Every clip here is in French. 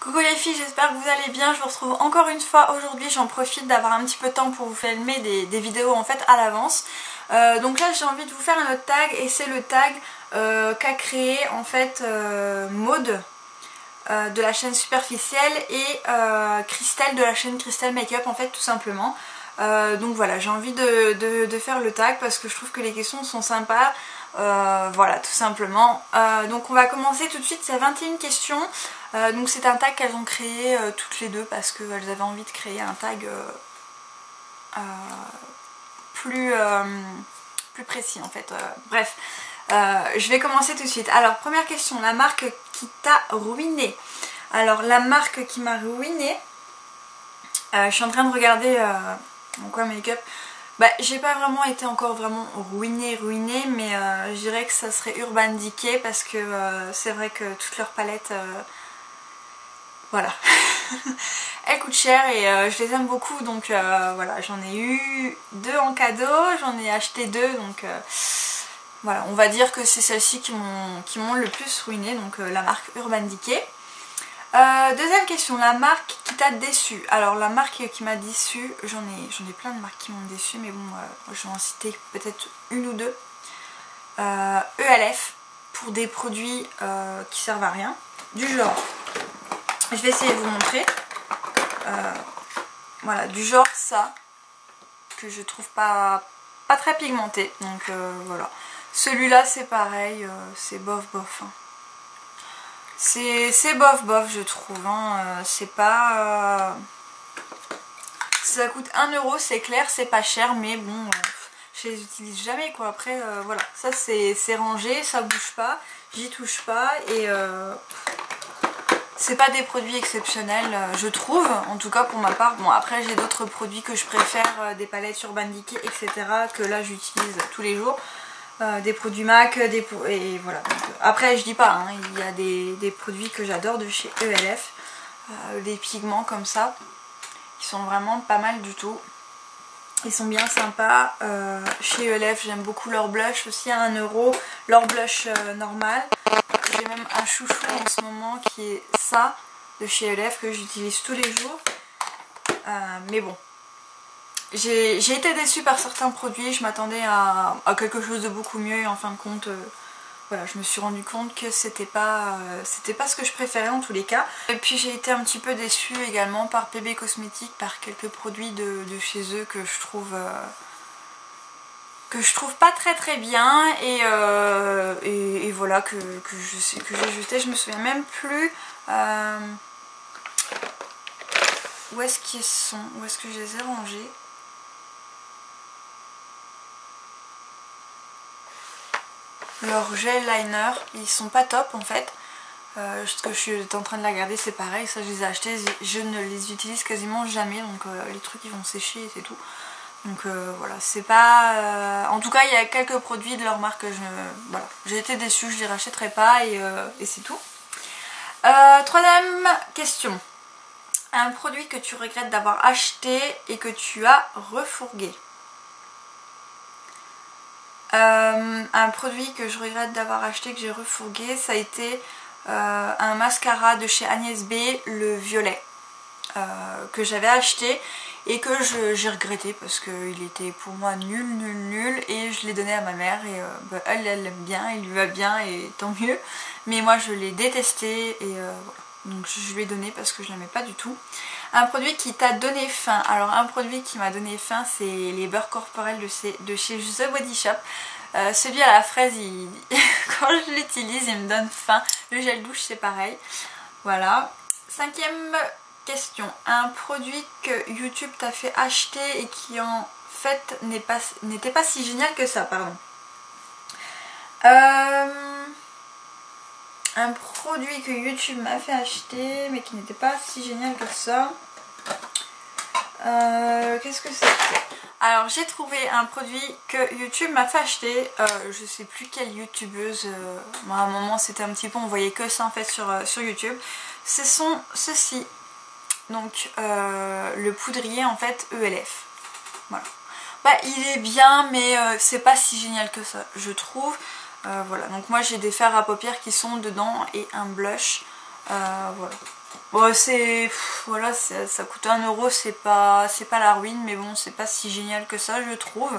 Coucou les filles, j'espère que vous allez bien. Je vous retrouve encore une fois aujourd'hui. J'en profite d'avoir un petit peu de temps pour vous filmer des vidéos en fait à l'avance. Donc là j'ai envie de vous faire un autre tag et c'est le tag qu'a créé en fait Maud de la chaîne Superficielle et Christelle de la chaîne Christelle Makeup en fait tout simplement. Donc voilà, j'ai envie de faire le tag parce que je trouve que les questions sont sympas. Voilà tout simplement. Donc on va commencer tout de suite, c'est 21 questions. Donc c'est un tag qu'elles ont créé toutes les deux parce qu'elles avaient envie de créer un tag plus précis en fait. Bref, je vais commencer tout de suite. Alors première question, la marque qui t'a ruiné. Alors la marque qui m'a ruiné, je suis en train de regarder mon quoi make-up. Bah, j'ai pas vraiment été encore vraiment ruinée, mais je dirais que ça serait Urban Decay parce que c'est vrai que toutes leurs palettes, voilà, elles coûtent cher et je les aime beaucoup donc voilà, j'en ai eu 2 en cadeau, j'en ai acheté 2 donc voilà, on va dire que c'est celles-ci qui m'ont le plus ruiné, donc la marque Urban Decay. Deuxième question, la marque qui t'a déçu. Alors la marque qui m'a déçu, j'en ai plein de marques qui m'ont déçu, mais bon, je vais en citer peut-être une ou deux. ELF, pour des produits qui servent à rien, du genre, je vais essayer de vous montrer, voilà, du genre ça, que je trouve pas très pigmenté, donc voilà. Celui-là c'est pareil, c'est bof bof. Hein. C'est bof bof je trouve, hein. C'est pas... ça coûte 1 €, c'est clair, c'est pas cher, mais bon, je les utilise jamais quoi. Après voilà, ça c'est rangé, ça bouge pas, j'y touche pas et c'est pas des produits exceptionnels je trouve, en tout cas pour ma part. Bon après j'ai d'autres produits que je préfère, des palettes Urban Decay etc. que là j'utilise tous les jours. Des produits MAC, et voilà. Donc, après je dis pas, hein, il y a des produits que j'adore de chez ELF, des pigments comme ça, qui sont vraiment pas mal du tout. Ils sont bien sympas. Chez ELF j'aime beaucoup leur blush aussi à 1 €, leur blush normal. J'ai même un chouchou en ce moment qui est ça, de chez ELF, que j'utilise tous les jours. Mais bon. J'ai été déçue par certains produits, je m'attendais à quelque chose de beaucoup mieux et en fin de compte, voilà, je me suis rendu compte que c'était pas ce que je préférais en tous les cas. Et puis j'ai été un petit peu déçue également par PB Cosmétiques, par quelques produits de chez eux que je trouve pas très bien et voilà, que j'ai jeté, je me souviens même plus où est-ce qu'ils sont, où est-ce que je les ai rangés. Leurs gel liner, ils sont pas top en fait. Ce que je suis en train de la regarder, c'est pareil, ça je les ai achetés, je ne les utilise quasiment jamais, donc les trucs ils vont sécher et c'est tout. Donc voilà, c'est pas... en tout cas il y a quelques produits de leur marque que voilà, j'ai été déçue, je les rachèterai pas et c'est tout. Troisième question. Un produit que tu regrettes d'avoir acheté et que tu as refourgué. Un produit que je regrette d'avoir acheté, que j'ai refourgué, ça a été un mascara de chez Agnès B, le violet, que j'avais acheté et que j'ai regretté parce qu'il était pour moi nul et je l'ai donné à ma mère et elle l'aime bien, il lui va bien et tant mieux, mais moi je l'ai détesté et voilà, donc je lui ai donné parce que je l'aimais pas du tout. Un produit qui t'a donné faim. Alors un produit qui m'a donné faim, c'est les beurres corporels de chez The Body Shop. Celui à la fraise, quand je l'utilise, il me donne faim. Le gel douche, c'est pareil. Voilà. Cinquième question. Un produit que YouTube t'a fait acheter et qui en fait n'était pas si génial que ça, pardon. Un produit que YouTube m'a fait acheter mais qui n'était pas si génial que ça. Qu'est-ce que c'était? Alors j'ai trouvé un produit que YouTube m'a fait acheter. Je sais plus quelle youtubeuse. Moi, à un moment c'était un petit peu, on voyait que ça en fait sur YouTube. Ce sont ceux-ci. Donc le poudrier en fait ELF. Voilà. Bah il est bien mais c'est pas si génial que ça je trouve. Voilà, donc moi j'ai des fards à paupières qui sont dedans et un blush, voilà. Bon, voilà, ça coûte 1 €, c'est pas la ruine, mais bon, c'est pas si génial que ça, je trouve,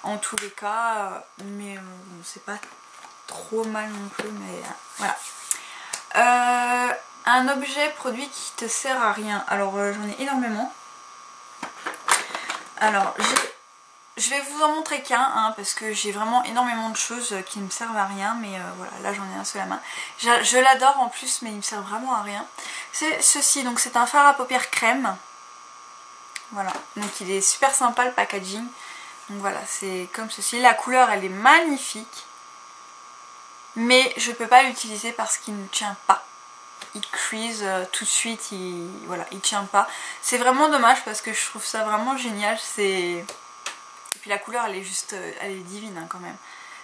en tous les cas, mais bon, c'est pas trop mal non plus, mais voilà. Un objet, produit qui te sert à rien. Alors, j'en ai énormément. Alors, je vais vous en montrer qu'un, hein, parce que j'ai vraiment énormément de choses qui ne me servent à rien, mais voilà, là j'en ai un seul à main. Je l'adore en plus, mais il me sert vraiment à rien. C'est ceci, donc c'est un fard à paupières crème. Voilà, donc il est super sympa le packaging. Donc voilà, c'est comme ceci. La couleur, elle est magnifique, mais je ne peux pas l'utiliser parce qu'il ne tient pas. Il crease tout de suite, voilà, il tient pas. C'est vraiment dommage parce que je trouve ça vraiment génial. Et puis la couleur, elle est divine hein, quand même.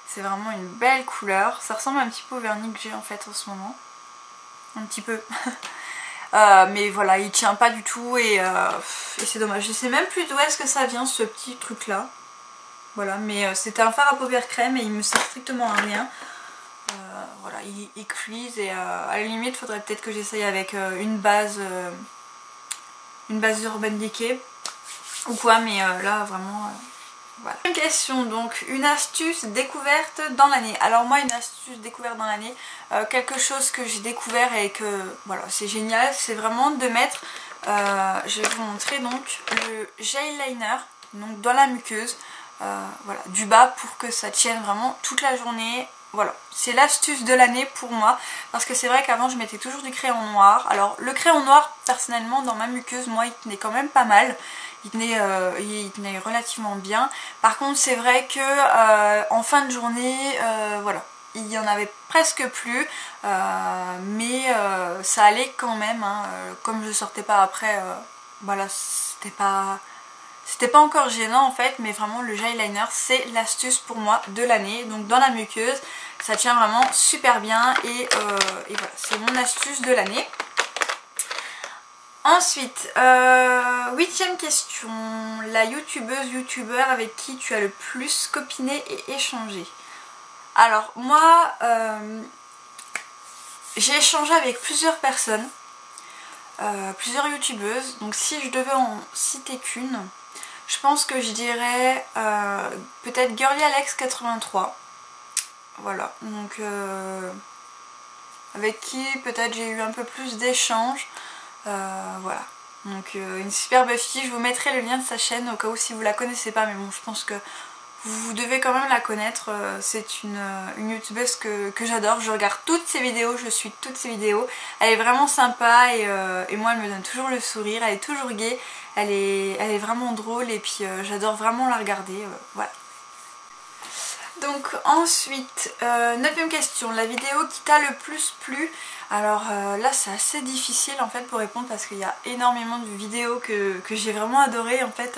C'est vraiment une belle couleur. Ça ressemble un petit peu au vernis que j'ai en fait en ce moment. Un petit peu. Mais voilà, il tient pas du tout et c'est dommage. Je sais même plus d'où est-ce que ça vient ce petit truc là. Voilà, mais c'était un fard à paupières crème et il me sert strictement à rien. Voilà, il crease et à la limite, faudrait peut-être que j'essaye avec une base Urban Decay ou quoi, mais là vraiment voilà. Une question donc, une astuce découverte dans l'année. Alors moi, une astuce découverte dans l'année, quelque chose que j'ai découvert et que voilà, c'est génial, c'est vraiment de mettre, je vais vous montrer donc le gel liner donc dans la muqueuse, voilà, du bas pour que ça tienne vraiment toute la journée. Voilà, c'est l'astuce de l'année pour moi, parce que c'est vrai qu'avant je mettais toujours du crayon noir. Alors le crayon noir, personnellement, dans ma muqueuse, moi il tenait quand même pas mal, il tenait relativement bien. Par contre c'est vrai que en fin de journée, voilà, il y en avait presque plus, mais ça allait quand même, hein, comme je sortais pas après, voilà, c'était pas encore gênant en fait, mais vraiment le gel liner c'est l'astuce pour moi de l'année. Donc dans la muqueuse, ça tient vraiment super bien et voilà, c'est mon astuce de l'année. Ensuite, 8e question, la youtubeur avec qui tu as le plus copiné et échangé. Alors moi, j'ai échangé avec plusieurs personnes, plusieurs youtubeuses, donc si je devais en citer qu'une, je pense que je dirais peut-être GirlyAlex83. Voilà, donc avec qui peut-être j'ai eu un peu plus d'échanges. Voilà, donc une superbe fille. Je vous mettrai le lien de sa chaîne au cas où si vous la connaissez pas, mais bon, je pense que vous devez quand même la connaître. C'est une youtubeuse que j'adore. Je regarde toutes ses vidéos, je suis toutes ses vidéos. Elle est vraiment sympa et moi elle me donne toujours le sourire. Elle est toujours gaie, elle est vraiment drôle et puis j'adore vraiment la regarder. Voilà. Donc ensuite, 9e question, la vidéo qui t'a le plus plu. Alors là c'est assez difficile en fait pour répondre parce qu'il y a énormément de vidéos que j'ai vraiment adorées en fait.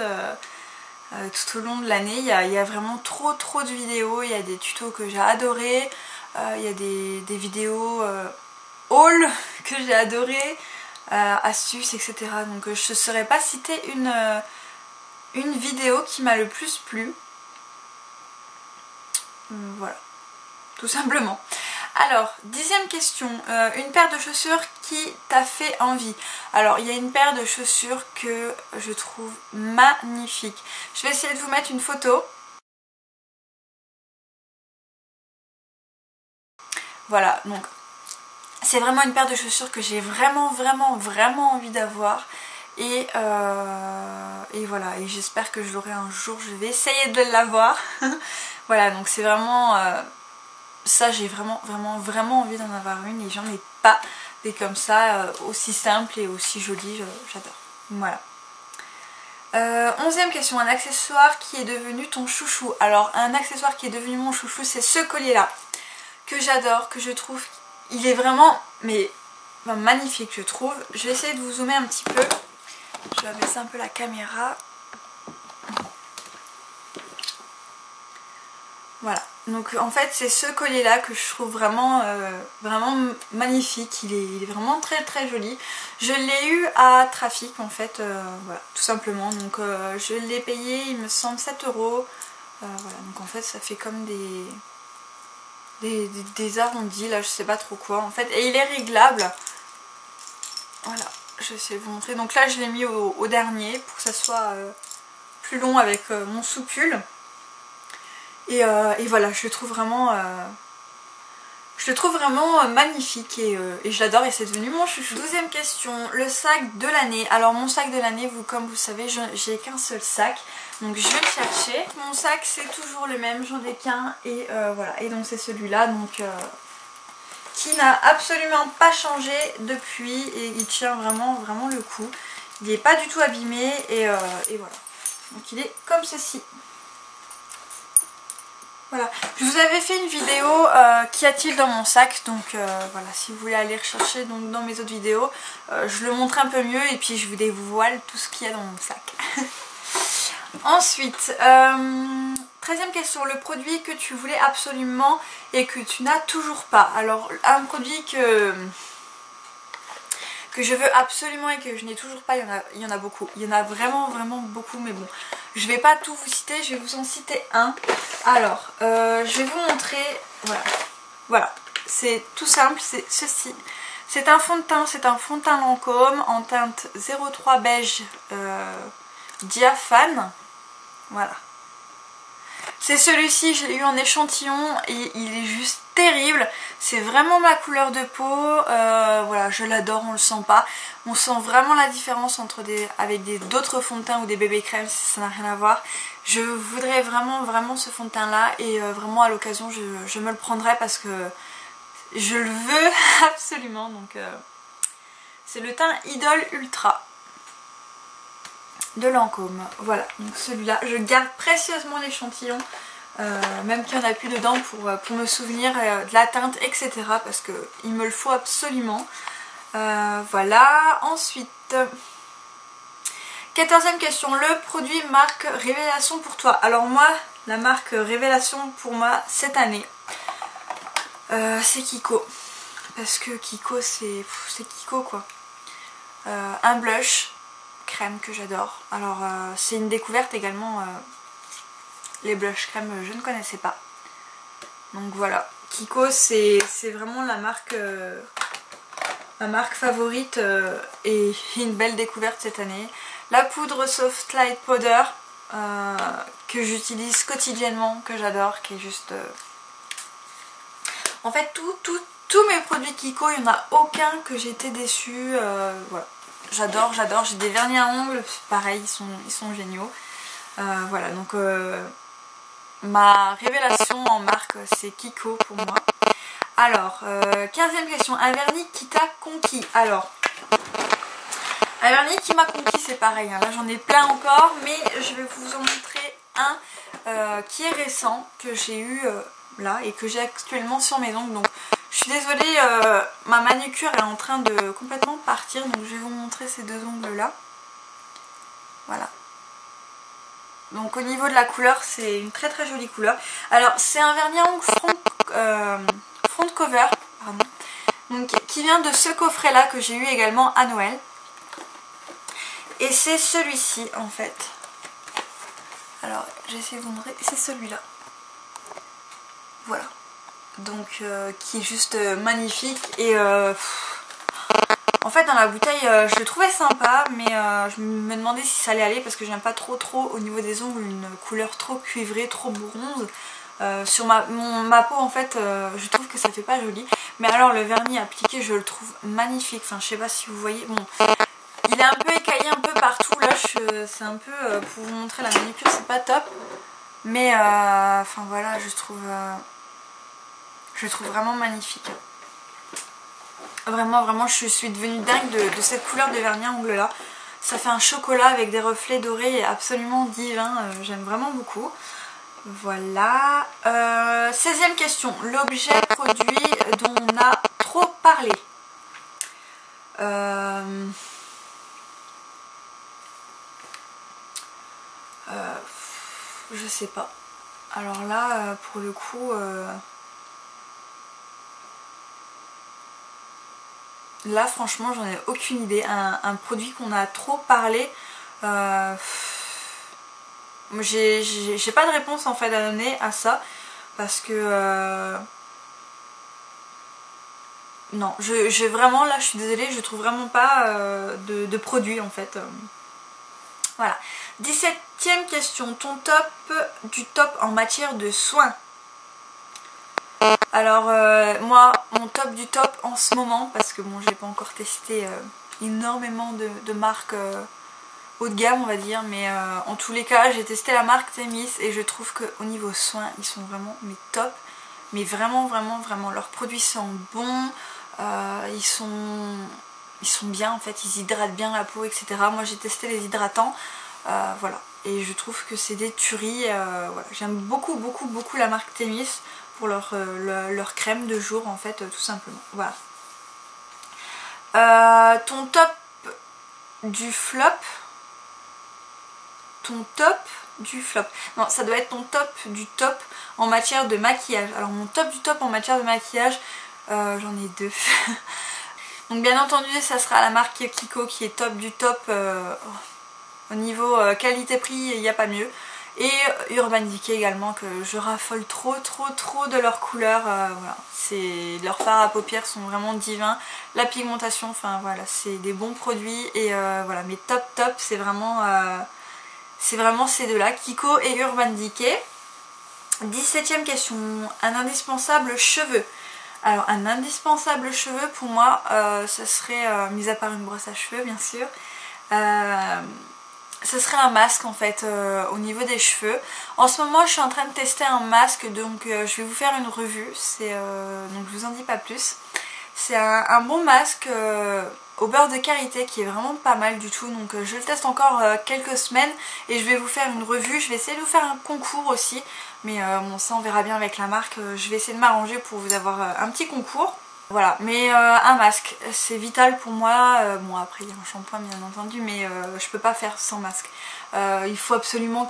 Tout au long de l'année, il y a vraiment trop de vidéos. Il y a des tutos que j'ai adorés, il y a des vidéos haul que j'ai adoré, astuces, etc. Donc je ne saurais pas citer une vidéo qui m'a le plus plu. Voilà, tout simplement. Alors, 10e question, une paire de chaussures qui t'a fait envie. Alors, il y a une paire de chaussures que je trouve magnifique. Je vais essayer de vous mettre une photo. Voilà, donc c'est vraiment une paire de chaussures que j'ai vraiment envie d'avoir. Et voilà, et j'espère que je l'aurai un jour, je vais essayer de l'avoir. Voilà, donc c'est vraiment... ça j'ai vraiment envie d'en avoir une et j'en ai pas des comme ça aussi simples et aussi jolies, j'adore. Voilà. 11e question, un accessoire qui est devenu ton chouchou. Alors un accessoire qui est devenu mon chouchou, c'est ce collier là que j'adore, que je trouve il est vraiment magnifique je trouve. Je vais essayer de vous zoomer un petit peu, je vais abaisser un peu la caméra. Voilà, donc en fait c'est ce collier là que je trouve vraiment magnifique, il est vraiment très joli. Je l'ai eu à Trafic en fait, voilà, tout simplement, donc je l'ai payé il me semble 7 €. Voilà, donc en fait ça fait comme des arrondis là, je sais pas trop quoi en fait, et il est réglable. Voilà, je vais essayer de vous montrer. Donc là je l'ai mis au dernier pour que ça soit plus long avec mon soupule. Et voilà, je le trouve vraiment magnifique et je l'adore et c'est devenu mon chouchou. 12e question, le sac de l'année. Alors mon sac de l'année, comme vous savez, j'ai qu'un seul sac. Donc je vais le chercher. Mon sac c'est toujours le même, j'en ai qu'un et voilà. Et donc c'est celui-là, donc qui n'a absolument pas changé depuis et il tient vraiment le coup. Il n'est pas du tout abîmé et voilà. Donc il est comme ceci. Voilà, je vous avais fait une vidéo qu'y a-t-il dans mon sac, donc voilà, si vous voulez aller rechercher donc, dans mes autres vidéos, je le montre un peu mieux et puis je vous dévoile tout ce qu'il y a dans mon sac. Ensuite, 13e question, le produit que tu voulais absolument et que tu n'as toujours pas. Alors, un produit que je veux absolument et que je n'ai toujours pas, il y en a beaucoup. Il y en a vraiment beaucoup, mais bon. Je vais pas tout vous citer, je vais vous en citer un. Alors, je vais vous montrer, voilà. C'est tout simple, c'est ceci. C'est un fond de teint Lancôme en teinte 03 beige diaphane. Voilà. C'est celui-ci, je l'ai eu en échantillon et il est juste terrible. C'est vraiment ma couleur de peau. Voilà, je l'adore, on le sent pas. On sent vraiment la différence entre avec d'autres fonds de teint ou des bébés crèmes, ça n'a rien à voir. Je voudrais vraiment ce fond de teint là et vraiment à l'occasion je me le prendrai parce que je le veux absolument. Donc c'est le teint Idol Ultra de Lancôme. Voilà, donc celui-là, je garde précieusement l'échantillon, même qu'il n'y en a plus dedans pour me souvenir de la teinte, etc. parce qu'il me le faut absolument. Voilà, ensuite, 14e question, le produit marque révélation pour toi. Alors moi, la marque révélation pour moi cette année, c'est Kiko. Parce que Kiko, c'est Kiko quoi. Un blush crème que j'adore. Alors c'est une découverte également, les blush crème je ne connaissais pas. Donc voilà, Kiko c'est vraiment la marque favorite et une belle découverte cette année. La poudre Soft Light Powder que j'utilise quotidiennement, que j'adore, qui est juste... En fait tous mes produits Kiko, il n'y en a aucun que j'ai été déçue, voilà. J'adore, j'ai des vernis à ongles, pareil, ils sont géniaux. Voilà, donc ma révélation en marque c'est Kiko pour moi. Alors, 15e question, un vernis qui t'a conquis. Alors, un vernis qui m'a conquis c'est pareil, hein. Là j'en ai plein encore, mais je vais vous en montrer un qui est récent, que j'ai eu là et que j'ai actuellement sur mes ongles. Donc je suis désolée, ma manucure est en train de complètement partir, donc je vais vous montrer ces deux ongles là. Voilà. Donc au niveau de la couleur, c'est une très jolie couleur. Alors c'est un vernis à ongles front cover, pardon. Donc, qui vient de ce coffret là que j'ai eu également à Noël. Et c'est celui-ci en fait. Alors j'essaie de vous montrer, c'est celui-là. Voilà. Donc qui est juste magnifique et en fait dans la bouteille je le trouvais sympa, mais je me demandais si ça allait aller parce que j'aime pas trop au niveau des ongles une couleur trop cuivrée, trop bronze. Sur ma peau en fait je trouve que ça fait pas joli, mais alors le vernis appliqué je le trouve magnifique. Enfin je sais pas si vous voyez, bon il est un peu écaillé un peu partout là, c'est un peu pour vous montrer la manucure, c'est pas top, mais enfin voilà, je trouve vraiment magnifique. Vraiment je suis devenue dingue de cette couleur de vernis à ongles là. Ça fait un chocolat avec des reflets dorés absolument divin, j'aime vraiment beaucoup. Voilà. 16e question, l'objet produit dont on a trop parlé. Je sais pas. Alors là, pour le coup... Là franchement j'en ai aucune idée. Un produit qu'on a trop parlé, j'ai pas de réponse en fait à donner à ça parce que non, vraiment là je suis désolée, je trouve vraiment pas de produits en fait. Voilà. 17e question, ton top du top en matière de soins. Alors moi mon top du top en ce moment, parce que bon j'ai pas encore testé énormément de marques haut de gamme on va dire, mais en tous les cas j'ai testé la marque Themis et je trouve qu'au niveau soins ils sont vraiment mais top, mais vraiment leurs produits sont bons, ils sont bien en fait, ils hydratent bien la peau etc. Moi j'ai testé les hydratants, voilà, et je trouve que c'est des tueries, voilà. J'aime beaucoup la marque Themis pour leur crème de jour en fait, tout simplement, voilà. Ton top du flop. Ton top du flop. Non, ça doit être ton top du top en matière de maquillage. Alors mon top du top en matière de maquillage, j'en ai deux. Donc bien entendu ça sera la marque Kiko qui est top du top, au niveau qualité-prix il n'y a pas mieux. Et Urban Decay également, que je raffole trop de leurs couleurs, voilà. Leurs fards à paupières sont vraiment divins, la pigmentation, enfin voilà, c'est des bons produits et voilà, mes top c'est vraiment ces deux là, Kiko et Urban Decay. 17e question, un indispensable cheveux. Alors un indispensable cheveux pour moi, ce serait, mis à part une brosse à cheveux bien sûr, ce serait un masque en fait, au niveau des cheveux. En ce moment je suis en train de tester un masque, donc je vais vous faire une revue, donc je vous en dis pas plus. C'est un bon masque au beurre de karité qui est vraiment pas mal du tout, donc je le teste encore quelques semaines et je vais vous faire une revue. Je vais essayer de vous faire un concours aussi, mais bon ça on verra bien avec la marque, je vais essayer de m'arranger pour vous avoir un petit concours. Voilà, mais un masque, c'est vital pour moi. Bon après il y a un shampoing bien entendu, mais je peux pas faire sans masque. Il faut absolument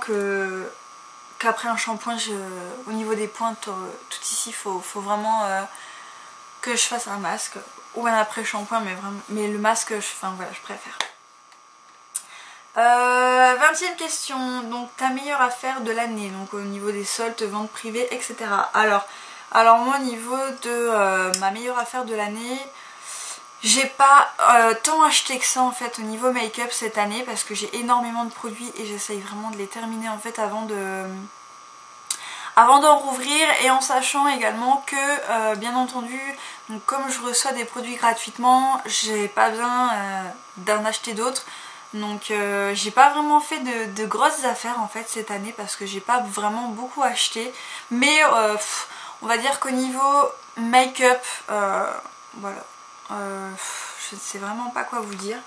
qu'après un shampoing, au niveau des pointes, tout ici, faut vraiment que je fasse un masque. Ou un après shampoing, mais le masque, enfin voilà, je préfère. 20e question, donc ta meilleure affaire de l'année, donc au niveau des soldes, ventes privées, etc. Alors moi au niveau de ma meilleure affaire de l'année, j'ai pas tant acheté que ça en fait au niveau make-up cette année, parce que j'ai énormément de produits et j'essaye vraiment de les terminer en fait avant d'en rouvrir, et en sachant également que bien entendu, donc comme je reçois des produits gratuitement, j'ai pas besoin d'en acheter d'autres. Donc j'ai pas vraiment fait de grosses affaires en fait cette année, parce que j'ai pas vraiment beaucoup acheté. Mais on va dire qu'au niveau make-up, voilà, je ne sais vraiment pas quoi vous dire.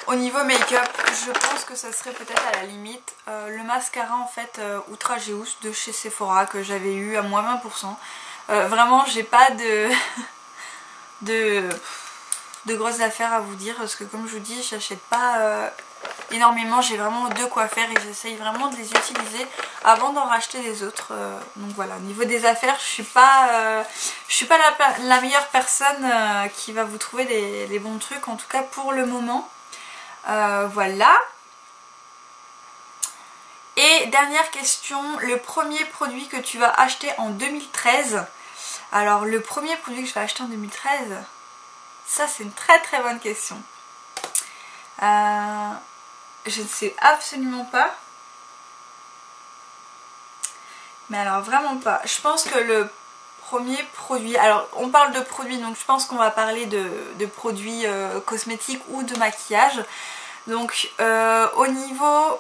Au niveau make-up, je pense que ça serait peut-être à la limite le mascara en fait Outrageous de chez Sephora, que j'avais eu à moins 20%. Vraiment j'ai pas de grosses affaires à vous dire, parce que comme je vous dis, j'achète pas énormément, j'ai vraiment de quoi faire et j'essaye vraiment de les utiliser avant d'en racheter des autres. Donc voilà, au niveau des affaires, je suis pas la meilleure personne qui va vous trouver les bons trucs, en tout cas pour le moment. Voilà. Et dernière question, le premier produit que tu vas acheter en 2013. Alors le premier produit que je vais acheter en 2013, ça c'est une très bonne question. Je ne sais absolument pas. Mais alors vraiment pas. Je pense que le premier produit... Alors on parle de produits, donc je pense qu'on va parler de produits cosmétiques ou de maquillage. Donc au niveau...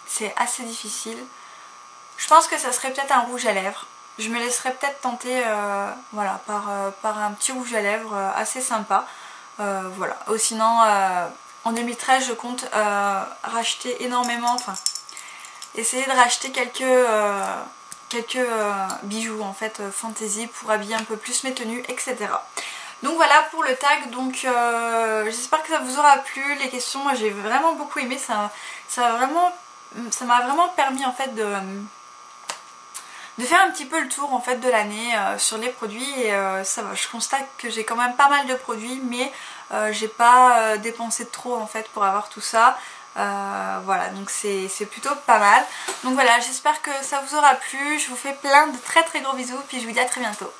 C'est assez difficile. Je pense que ça serait peut-être un rouge à lèvres. Je me laisserais peut-être tenter voilà, par un petit rouge à lèvres assez sympa. Voilà. Ou sinon, en 2013, je compte racheter énormément, enfin, essayer de racheter quelques bijoux en fait, fantasy, pour habiller un peu plus mes tenues, etc. Donc voilà pour le tag. Donc j'espère que ça vous aura plu. Les questions, moi j'ai vraiment beaucoup aimé. Ça m'a vraiment permis en fait de faire un petit peu le tour en fait de l'année sur les produits, et ça va, je constate que j'ai quand même pas mal de produits, mais j'ai pas dépensé trop en fait pour avoir tout ça. Voilà, donc c'est plutôt pas mal. Donc voilà, j'espère que ça vous aura plu. Je vous fais plein de très gros bisous, puis je vous dis à très bientôt.